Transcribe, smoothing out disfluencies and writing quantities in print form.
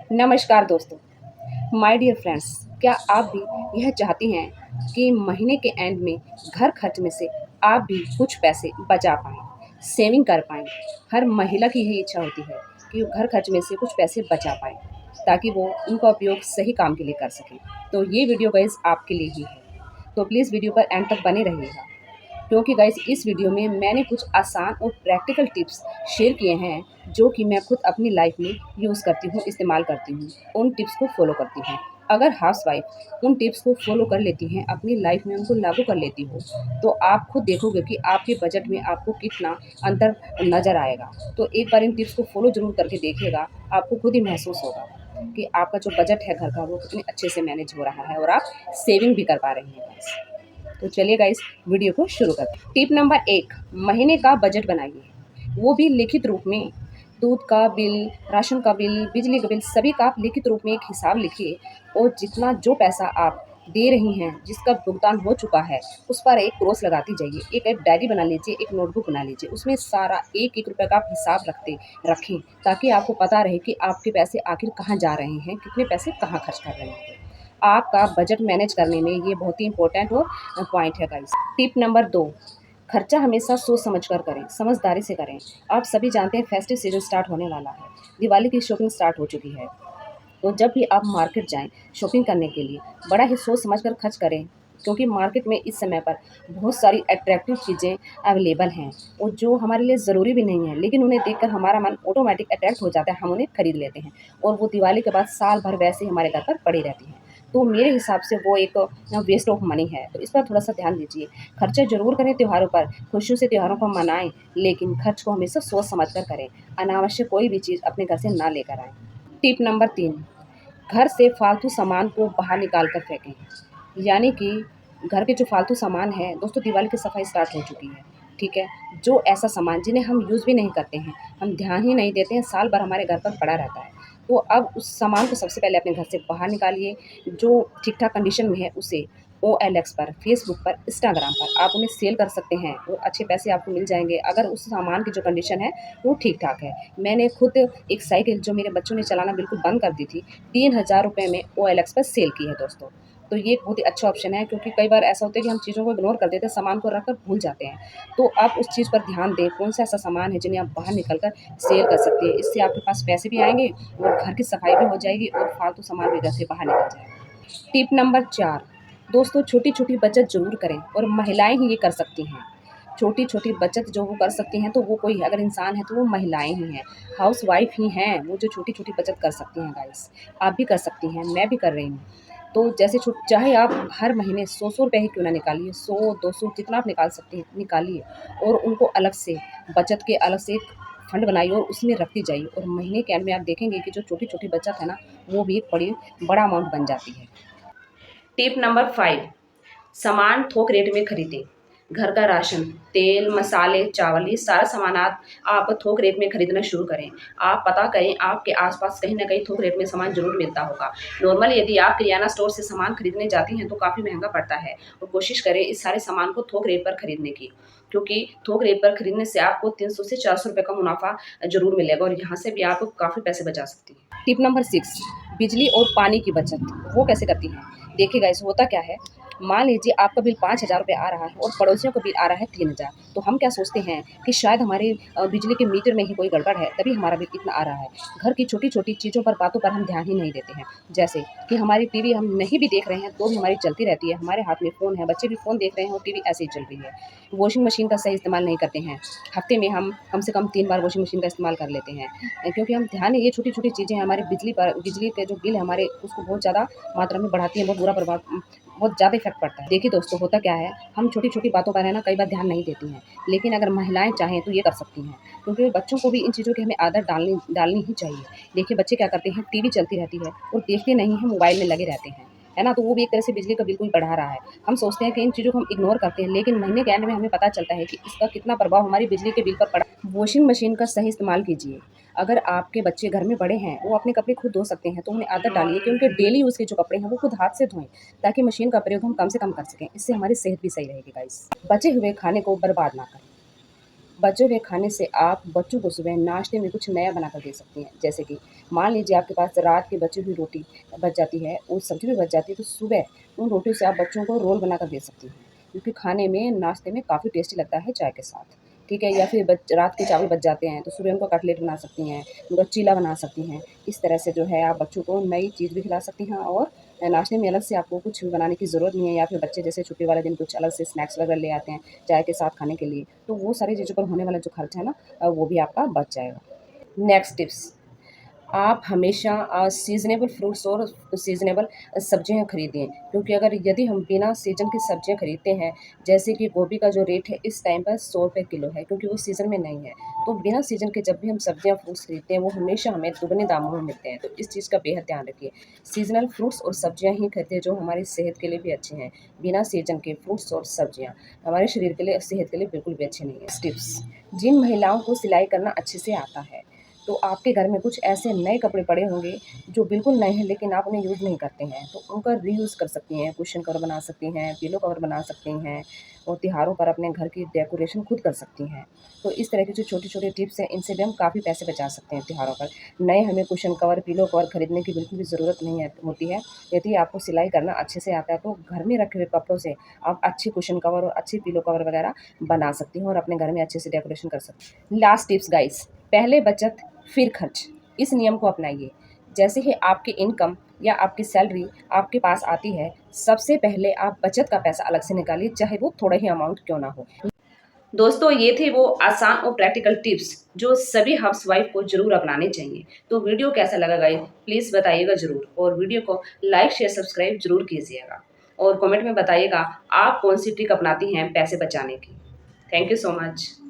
नमस्कार दोस्तों, my dear friends. क्या आप भी यह चाहती हैं कि महीने के एंड में घर खर्च में से आप भी कुछ पैसे बचा पाएँ, सेविंग कर पाएँ? हर महिला की यही इच्छा होती है कि वो घर खर्च में से कुछ पैसे बचा पाएँ, ताकि वो उनका उपयोग सही काम के लिए कर सकें। तो ये वीडियो गाइस आपके लिए ही है, तो प्लीज़ वीडियो पर एंड तक बने रहिएगा। क्योंकि गाइस इस वीडियो में मैंने कुछ आसान और प्रैक्टिकल टिप्स शेयर किए हैं जो कि मैं खुद अपनी लाइफ में यूज़ करती हूँ, इस्तेमाल करती हूँ, उन टिप्स को फॉलो करती हूँ। अगर हाउसवाइफ उन टिप्स को फॉलो कर लेती हैं, अपनी लाइफ में उनको लागू कर लेती हो, तो आप खुद देखोगे कि आपके बजट में आपको कितना अंतर नज़र आएगा। तो एक बार इन टिप्स को फॉलो ज़रूर करके देखिएगा, आपको खुद ही महसूस होगा कि आपका जो बजट है घर का वो कितने अच्छे से मैनेज हो रहा है और आप सेविंग भी कर पा रही हैं गाइस। तो चलिए गाइस वीडियो को शुरू करते हैं। टिप नंबर 1, महीने का बजट बनाइए, वो भी लिखित रूप में। दूध का बिल, राशन का बिल, बिजली का बिल, सभी का आप लिखित रूप में एक हिसाब लिखिए और जितना जो पैसा आप दे रही हैं, जिसका भुगतान हो चुका है, उस पर एक क्रॉस लगाती जाइए। एक डायरी बना लीजिए, एक नोटबुक बना लीजिए, उसमें सारा एक-एक रुपये का आप हिसाब रखें, ताकि आपको पता रहे कि आपके पैसे आखिर कहाँ जा रहे हैं, कितने पैसे कहाँ खर्च कर रहे हैं। आपका बजट मैनेज करने में ये बहुत ही इंपॉर्टेंट और पॉइंट है गाइस। टिप नंबर 2, खर्चा हमेशा सोच समझ कर करें, समझदारी से करें। आप सभी जानते हैं फेस्टिव सीजन स्टार्ट होने वाला है, दिवाली की शॉपिंग स्टार्ट हो चुकी है। तो जब भी आप मार्केट जाएँ शॉपिंग करने के लिए, बड़ा ही सोच समझ कर खर्च करें, क्योंकि मार्केट में इस समय पर बहुत सारी अट्रैक्टिव चीज़ें अवेलेबल हैं और जो हमारे लिए ज़रूरी भी नहीं है, लेकिन उन्हें देखकर हमारा मन ऑटोमेटिक अट्रैक्ट हो जाता है, हम उन्हें खरीद लेते हैं और वो दिवाली के बाद साल भर वैसे ही हमारे घर पर पड़ी रहती हैं। तो मेरे हिसाब से वो एक वेस्ट ऑफ मनी है, तो इस पर थोड़ा-सा ध्यान दीजिए। खर्चा ज़रूर करें त्योहारों पर, खुशियों से त्योहारों को मनाएँ, लेकिन खर्च को हमेशा सोच समझ कर करें। अनावश्यक कोई भी चीज़ अपने घर से ना लेकर आएँ। टिप नंबर 3, घर से फालतू सामान को बाहर निकाल कर फेंकें। यानी कि घर के जो फालतू सामान है, दोस्तों दिवाली की सफाई स्टार्ट हो चुकी है, ठीक है? जो ऐसा सामान जिन्हें हम यूज़ भी नहीं करते हैं, हम ध्यान ही नहीं देते हैं, साल भर हमारे घर पर पड़ा रहता है। तो अब उस सामान को सबसे पहले अपने घर से बाहर निकालिए, जो ठीक-ठाक कंडीशन में है उसे ओएलएक्स पर, फेसबुक पर, इंस्टाग्राम पर आप उन्हें सेल कर सकते हैं और अच्छे पैसे आपको मिल जाएँगे, अगर उस सामान की जो कंडीशन है, वो ठीक-ठाक है। मैंने खुद एक साइकिल जो मेरे बच्चों ने चलाना बिल्कुल बंद कर दी थी, 3000 रुपए में ओएलएक्स पर सेल की है दोस्तों। तो ये एक बहुत ही अच्छा ऑप्शन है, क्योंकि कई बार ऐसा होता है कि हम चीज़ों को इग्नोर कर देते हैं, सामान को रख कर भूल जाते हैं। तो आप उस चीज़ पर ध्यान दें, कौन-सा ऐसा सामान है जिन्हें आप बाहर निकल कर सेल कर सकते हैं। इससे आपके पास पैसे भी आएँगे और घर की सफाई भी हो जाएगी और फालतू सामान भी घर से बाहर निकल जाएगा। टिप नंबर 4, दोस्तों छोटी-छोटी बचत ज़रूर करें और महिलाएँ ही ये कर सकती हैं। छोटी-छोटी बचत जो वो कर सकती हैं, तो वो कोई अगर इंसान है तो वो महिलाएँ ही हैं, हाउसवाइफ़ ही हैं, वो जो छोटी-छोटी बचत कर सकती हैं गाइस। आप भी कर सकती हैं, मैं भी कर रही हूँ। तो जैसे चाहे आप हर महीने 100-100 रुपए ही क्यों ना निकालिए, 100-200 जितना आप निकाल सकते हैं, निकालिए और उनको अलग से बचत के अलग से एक फंड बनाइए और उसमें रखती जाइए और महीने के एंड में आप देखेंगे कि जो छोटी-छोटी बचत है ना, वो भी एक बड़ा अमाउंट बन जाती है। टिप नंबर 5, सामान थोक रेट में खरीदें। घर का राशन, तेल, मसाले, चावल, ये सारा सामान आप थोक रेट में खरीदना शुरू करें। आप पता करें आपके आस-पास कहीं न कहीं थोक रेट में सामान ज़रूर मिलता होगा। नॉर्मली यदि आप किराना स्टोर से सामान खरीदने जाती हैं तो काफ़ी महँगा पड़ता है और कोशिश करें इस सारे सामान को थोक रेट पर खरीदने की, क्योंकि थोक रेट पर खरीदने से आपको 300 से 400 रुपए का मुनाफ़ा ज़रूर मिलेगा और यहाँ से भी आप काफ़ी पैसे बचा सकती हैं। टिप नंबर 6, बिजली और पानी की बचत, वो कैसे करती हैं? देखिए गाइस होता क्या है, मान लीजिए आपका बिल 5,000 रुपए आ रहा है और पड़ोसियों का बिल आ रहा है 3,000, तो हम क्या सोचते हैं कि शायद हमारे बिजली के मीटर में ही कोई गड़बड़ है, तभी हमारा बिल इतना आ रहा है। घर की छोटी-छोटी चीज़ों पर, बातों पर हम ध्यान ही नहीं देते हैं। जैसे कि हमारी टीवी हम नहीं भी देख रहे हैं, तो भी हमारी चलती रहती है, हमारे हाथ में फ़ोन है, बच्चे भी फ़ोन देख रहे हैं और टीवी ऐसे ही चल रही है। वॉशिंग मशीन का सही इस्तेमाल नहीं करते हैं, हफ्ते में हम कम से कम 3 बार वॉशिंग मशीन का इस्तेमाल कर लेते हैं, क्योंकि हम ध्यान ये छोटी-छोटी चीज़ें हमारे बिजली के जो बिल है हमारे, उसको बहुत ज़्यादा मात्रा में बढ़ाती हैं, बहुत बुरा प्रभाव, बहुत ज़्यादा इफ़ेक्ट पड़ता है। देखिए दोस्तों होता क्या है, हम छोटी-छोटी बातों पर है ना कई बार ध्यान नहीं देती हैं, लेकिन अगर महिलाएँ चाहें तो ये कर सकती हैं, क्योंकि बच्चों को भी इन चीज़ों की हमें आदत डालनी डालनी ही चाहिए। देखिए बच्चे क्या करते हैं, टीवी चलती रहती है और देखते नहीं हैं, मोबाइल में लगे रहते हैं, है ना? तो वो भी एक तरह से बिजली का बिल कोई बढ़ा रहा है। हम सोचते हैं कि इन चीज़ों को हम इग्नोर करते हैं, लेकिन महीने के एंड में हमें पता चलता है कि इसका कितना प्रभाव हमारी बिजली के बिल पर पड़ा। वॉशिंग मशीन का सही इस्तेमाल कीजिए। अगर आपके बच्चे घर में बड़े हैं, वो अपने कपड़े खुद धो सकते हैं, तो उन्हें आदत डालिए कि उनके डेली यूज़ के जो कपड़े हैं, वो खुद हाथ से धोएँ, ताकि मशीन का प्रयोग हम कम से कम कर सकें। इससे हमारी सेहत भी सही रहेगी गाइस। बचे हुए खाने को बर्बाद ना करें। बचे हुए खाने से आप बच्चों को सुबह नाश्ते में कुछ नया बनाकर दे सकती हैं। जैसे कि मान लीजिए आपके पास रात की बची हुई रोटी बच जाती है और सब्ज़ी भी बच जाती है, तो सुबह उन रोटियों से आप बच्चों को रोल बनाकर दे सकती हैं, क्योंकि खाने में नाश्ते में काफ़ी टेस्टी लगता है चाय के साथ। ठीक है? या फिर रात के चावल बच जाते हैं, तो सुबह उनको कटलेट बना सकती हैं, उनका चीला बना सकती हैं। इस तरह से जो है आप बच्चों को नई चीज़ भी खिला सकती हैं, और नाश्ते में अलग से आपको कुछ बनाने की ज़रूरत नहीं है, या फिर बच्चे जैसे छुट्टी वाले दिन कुछ अलग से स्नैक्स वगैरह ले आते हैं चाय के साथ खाने के लिए, तो वो सारी चीज़ों पर होने वाला जो खर्च है ना, वो भी आपका बच जाएगा। नेक्स्ट टिप्स, आप हमेशा सीज़नेबल फ्रूट्स और सीज़नेबल सब्जियाँ खरीदें, क्योंकि यदि हम बिना सीज़न की सब्जियाँ खरीदते हैं, जैसे कि गोभी का जो रेट है इस टाइम पर 100 रुपए किलो है, क्योंकि वो सीज़न में नहीं है। तो बिना सीज़न के जब भी हम सब्जियाँ फ्रूट्स खरीदते हैं, वो हमेशा हमें दुगने दामों में मिलते हैं, तो इस चीज़ का बेहद ध्यान रखिए। सीज़नल फ्रूट्स और सब्जियाँ ही खरीदें जो हमारी सेहत के लिए भी अच्छे हैं। बिना सीज़न के फ्रूट्स और सब्जियाँ हमारे शरीर के लिए, सेहत के लिए बिल्कुल भी अच्छी नहीं है। टिप्स, जिन महिलाओं को सिलाई करना अच्छे से आता है, तो आपके घर में कुछ ऐसे नए कपड़े पड़े होंगे जो बिल्कुल नए हैं लेकिन आप उन्हें यूज़ नहीं करते हैं, तो उनका रीयूज़ कर सकती हैं। कुशन कवर बना सकती हैं, पिलो कवर बना सकती हैं, और त्योहारों पर अपने घर की डेकोरेशन खुद कर सकती हैं। तो इस तरह की जो छोटी-छोटी टिप्स हैं, इनसे भी हम काफ़ी पैसे बचा सकते हैं त्योहारों पर। नए हमें कुशन कवर, पिलो कवर खरीदने की बिल्कुल भी ज़रूरत नहीं है होती है। यदि आपको सिलाई करना अच्छे से आता है, तो घर में रखे हुए कपड़ों से आप अच्छी कुशन कवर और अच्छी पिलो कवर वगैरह बना सकती हैं और अपने घर में अच्छे से डेकोरेशन कर सकती हैं। लास्ट टिप्स गाइस, पहले बचत फिर खर्च, इस नियम को अपनाइए। जैसे ही आपकी इनकम या आपकी सैलरी आपके पास आती है, सबसे पहले आप बचत का पैसा अलग से निकालिए, चाहे वो थोड़ा ही अमाउंट क्यों ना हो। दोस्तों, ये थे वो आसान और प्रैक्टिकल टिप्स जो सभी हाउसवाइफ को जरूर अपनाने चाहिए। तो वीडियो कैसा लगा गाइस, प्लीज़ बताइएगा ज़रूर, और वीडियो को लाइक शेयर सब्सक्राइब जरूर कीजिएगा, और कमेंट में बताइएगा आप कौन सी ट्रिक अपनाती हैं पैसे बचाने की। Thank you so much.